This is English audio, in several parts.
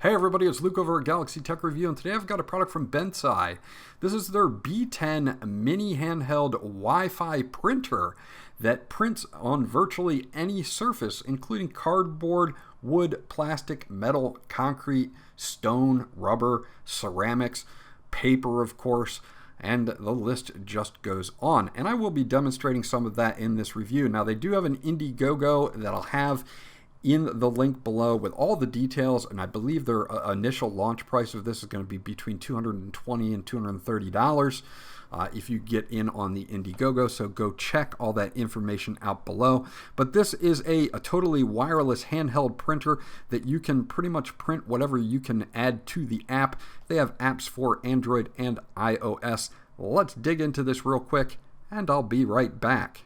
Hey everybody, it's Luke over at Galaxy Tech Review, and today I've got a product from BENTSAI. This is their B10 mini handheld Wi-Fi printer that prints on virtually any surface, including cardboard, wood, plastic, metal, concrete, stone, rubber, ceramics, paper of course, and the list just goes on. And I will be demonstrating some of that in this review. Now they do have an Indiegogo that I'll have in the link below with all the details, and I believe their initial launch price of this is going to be between $220 and $230 if you get in on the Indiegogo, so go check all that information out below. But this is a totally wireless handheld printer that you can pretty much print whatever you can add to the app. They have apps for Android and iOS. Let's dig into this real quick, and I'll be right back.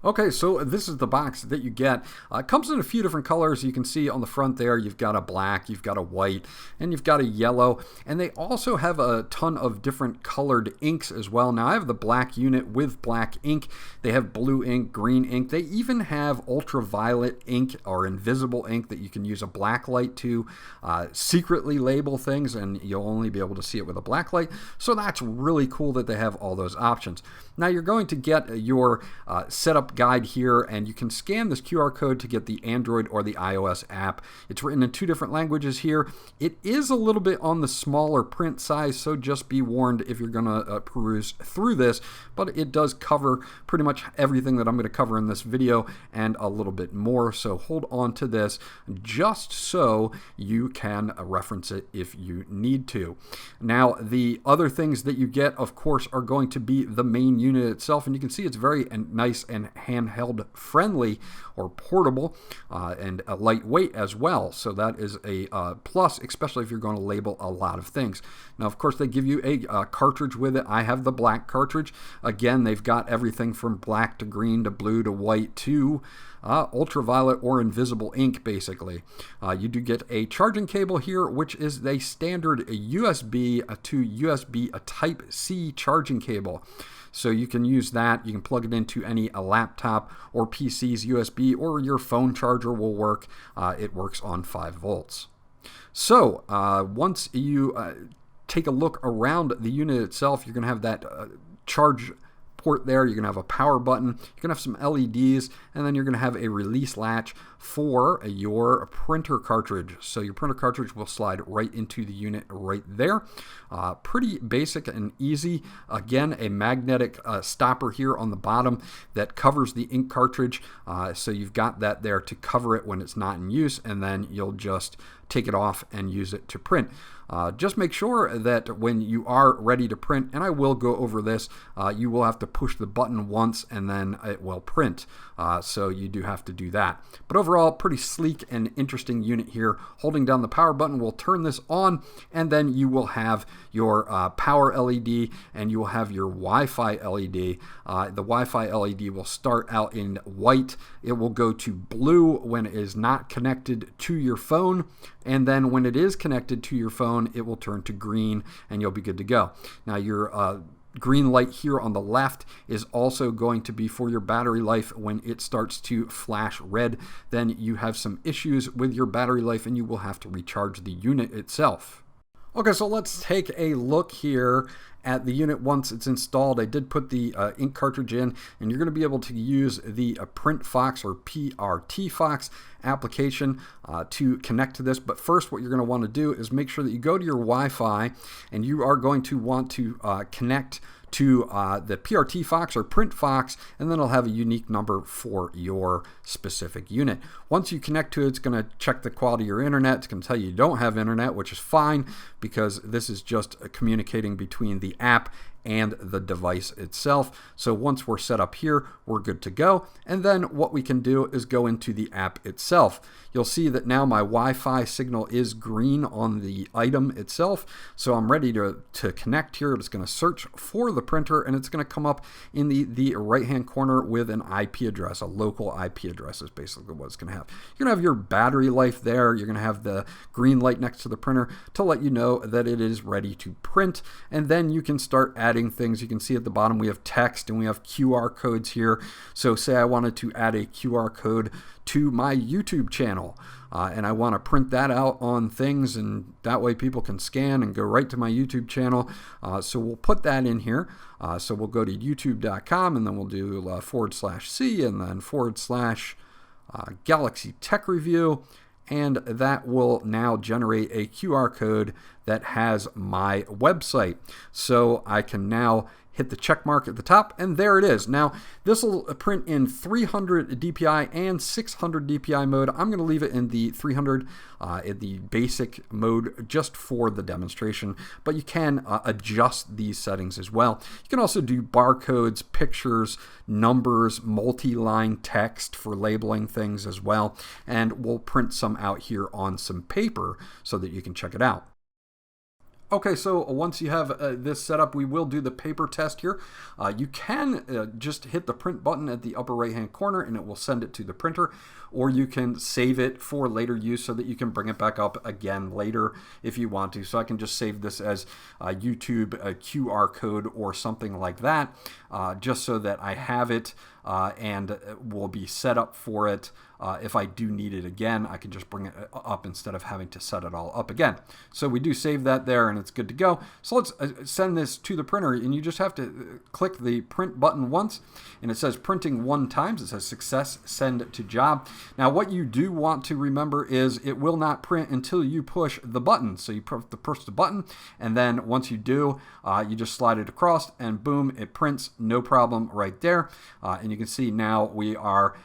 Okay, so this is the box that you get. It comes in a few different colors. You can see on the front there, you've got a black, you've got a white, and you've got a yellow. And they also have a ton of different colored inks as well. Now, I have the black unit with black ink. They have blue ink, green ink. They even have ultraviolet ink or invisible ink that you can use a black light to secretly label things, and you'll only be able to see it with a black light. So that's really cool that they have all those options. Now, you're going to get your setup guide here, and you can scan this QR code to get the Android or the iOS app. It's written in two different languages here. It is a little bit on the smaller print size, so just be warned if you're going to peruse through this, but it does cover pretty much everything that I'm going to cover in this video and a little bit more, so hold on to this just so you can reference it if you need to. Now, the other things that you get, of course, are going to be the main unit itself, and you can see it's very nice and handheld friendly or portable and lightweight as well. So that is a plus, especially if you're going to label a lot of things. Now, of course, they give you a cartridge with it. I have the black cartridge. Again, they've got everything from black to green to blue to white to ultraviolet or invisible ink, basically. You do get a charging cable here, which is a standard USB to USB Type-C charging cable. So you can use that. You can plug it into any laptop or PC's USB, or your phone charger will work. It works on 5 volts. So once you take a look around the unit itself, you're going to have that charge port there. You're going to have a power button. You're going to have some LEDs, and then you're going to have a release latch for your printer cartridge. So your printer cartridge will slide right into the unit right there. Pretty basic and easy. Again, a magnetic stopper here on the bottom that covers the ink cartridge. So you've got that there to cover it when it's not in use, and then you'll just take it off and use it to print. Just make sure that when you are ready to print, and I will go over this, you will have to push the button once and then it will print. So you do have to do that. But overall, pretty sleek and interesting unit here. Holding down the power button will turn this on, and then you will have your power LED and you will have your Wi-Fi LED. The Wi-Fi LED will start out in white. It will go to blue when it is not connected to your phone, and then when it is connected to your phone, it will turn to green and you'll be good to go. Now, your green light here on the left is also going to be for your battery life. When it starts to flash red, then you have some issues with your battery life and you will have to recharge the unit itself. Okay, so let's take a look here at the unit once it's installed. I did put the ink cartridge in, and you're going to be able to use the PrintFox or PRTFox application to connect to this. But first, what you're going to want to do is make sure that you go to your Wi-Fi, and you are going to want to connect to the PRTFox or PrintFox, and then it'll have a unique number for your specific unit. Once you connect to it, it's going to check the quality of your internet. It's going to tell you don't have internet, which is fine because this is just communicating between the app and the device itself. So once we're set up here, we're good to go. And then what we can do is go into the app itself. You'll see that now my Wi-Fi signal is green on the item itself. So I'm ready to connect here. It's going to search for the printer, and it's going to come up in the right-hand corner with an IP address. A local IP address is basically what it's going to have. You're going to have your battery life there. You're going to have the green light next to the printer to let you know that it is ready to print. And then you can start adding things. You can see at the bottom we have text and we have QR codes here. So say I wanted to add a QR code to my YouTube channel, and I want to print that out on things, and that way people can scan and go right to my YouTube channel. So we'll put that in here. So we'll go to youtube.com, and then we'll do /C and then / Galaxy Tech Review, and that will now generate a QR code that has my website. So I can now hit the check mark at the top, and there it is. Now, this will print in 300 DPI and 600 DPI mode. I'm going to leave it in the 300, in the basic mode, just for the demonstration, but you can adjust these settings as well. You can also do barcodes, pictures, numbers, multi-line text for labeling things as well, and we'll print some out here on some paper so that you can check it out. Okay, so once you have this set up, we will do the paper test here. You can just hit the print button at the upper right-hand corner and it will send it to the printer, or you can save it for later use so that you can bring it back up again later if you want to. So I can just save this as a YouTube QR code or something like that, just so that I have it and will be set up for it. If I do need it again, I can just bring it up instead of having to set it all up again. So we do save that there, and it's good to go. So let's send this to the printer, and you just have to click the print button once, and it says printing 1 time. It says success, send to job. Now what you do want to remember is it will not print until you push the button. So you push the button, and then once you do, you just slide it across, and boom, it prints, no problem right there. And you can see now we are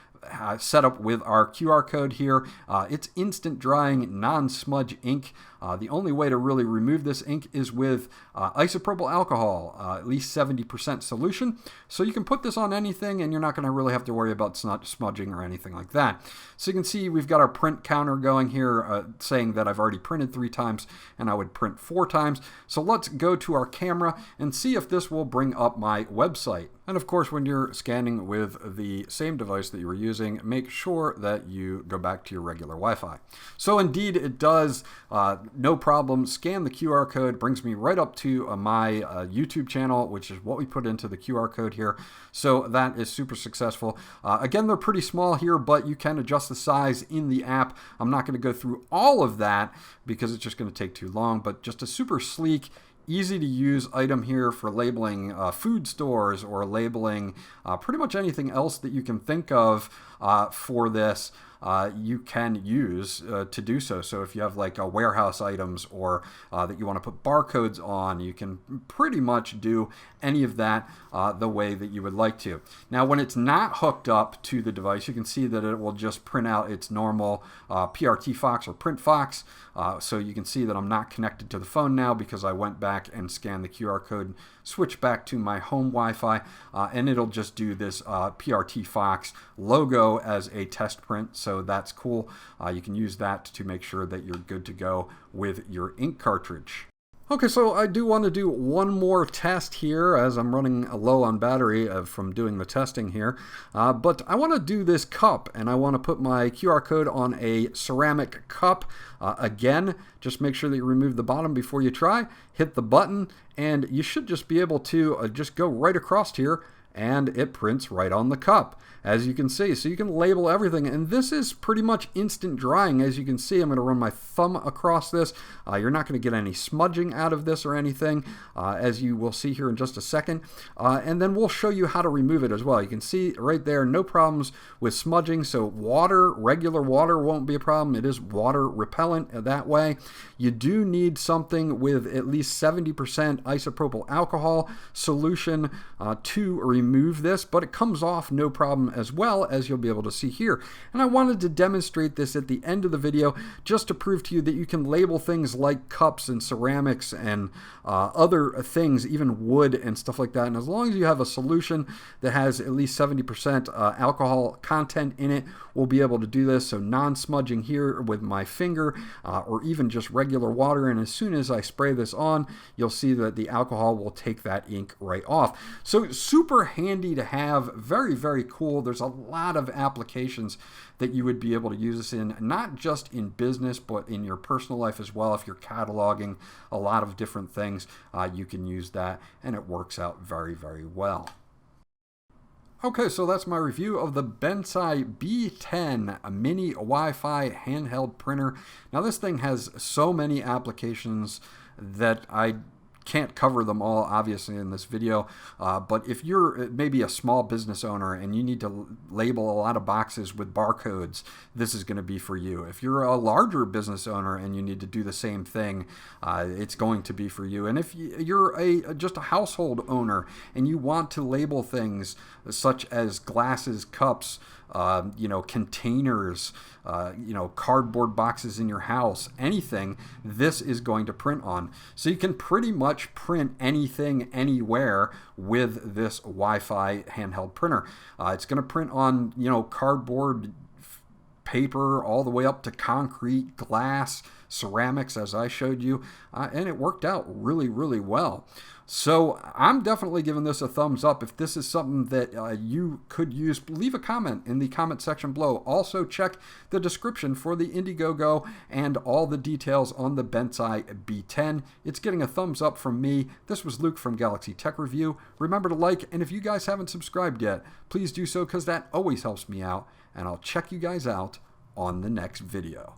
set up with our QR code here. It's instant drying, non-smudge ink. The only way to really remove this ink is with isopropyl alcohol, at least 70% solution. So you can put this on anything and you're not going to really have to worry about smudging or anything like that. So you can see we've got our print counter going here, saying that I've already printed 3 times and I would print 4 times. So let's go to our camera and see if this will bring up my website. And of course, when you're scanning with the same device that you were using, make sure that you go back to your regular Wi-Fi. So indeed it does, no problem. Scan the QR code, brings me right up to my YouTube channel, which is what we put into the QR code here. So that is super successful. Again, they're pretty small here, but you can adjust the size in the app. I'm not going to go through all of that because it's just going to take too long, but just a super sleek, easy to use item here for labeling food stores or labeling pretty much anything else that you can think of for this. You can use to do so. So if you have like warehouse items or that you want to put barcodes on, you can pretty much do any of that the way that you would like to. Now when it's not hooked up to the device, you can see that it will just print out its normal PRT Fox or Print Fox. So you can see that I'm not connected to the phone now because I went back and scanned the QR code, switched back to my home Wi-Fi, and it'll just do this PRT Fox logo as a test print. So that's cool. You can use that to make sure that you're good to go with your ink cartridge. Okay, so I do want to do one more test here as I'm running low on battery from doing the testing here. But I want to do this cup, and I want to put my QR code on a ceramic cup. Again, just make sure that you remove the bottom before you try. Hit the button, and you should just be able to just go right across here, and it prints right on the cup, as you can see. So you can label everything, and this is pretty much instant drying. As you can see, I'm going to run my thumb across this. You're not going to get any smudging out of this or anything, as you will see here in just a second. And then we'll show you how to remove it as well. You can see right there, no problems with smudging. So water, regular water won't be a problem. It is water repellent that way. You do need something with at least 70% isopropyl alcohol solution to remove remove this, but it comes off no problem as well, as you'll be able to see here. And I wanted to demonstrate this at the end of the video just to prove to you that you can label things like cups and ceramics and other things, even wood and stuff like that. And as long as you have a solution that has at least 70% alcohol content in it, we'll be able to do this. So non-smudging here with my finger or even just regular water. And as soon as I spray this on, you'll see that the alcohol will take that ink right off. So super handy to have, very, very cool. There's a lot of applications that you would be able to use this in, not just in business, but in your personal life as well. If you're cataloging a lot of different things, you can use that, and it works out very, very well. Okay, so that's my review of the BENTSAI B10, a mini Wi-Fi handheld printer. Now this thing has so many applications that I can't cover them all obviously in this video, but if you're maybe a small business owner and you need to label a lot of boxes with barcodes, this is going to be for you. If you're a larger business owner and you need to do the same thing, it's going to be for you. And if you're just a household owner and you want to label things such as glasses, cups, containers, cardboard boxes in your house, anything, this is going to print on. So you can pretty much print anything, anywhere with this Wi-Fi handheld printer. It's going to print on, cardboard, paper, all the way up to concrete, glass, ceramics, as I showed you, and it worked out really, really well. So I'm definitely giving this a thumbs up. If this is something that you could use, leave a comment in the comment section below. Also check the description for the Indiegogo and all the details on the BENTSAI B10. It's getting a thumbs up from me. This was Luke from Galaxy Tech Review. Remember to like, and if you guys haven't subscribed yet, please do so, because that always helps me out. And I'll check you guys out on the next video.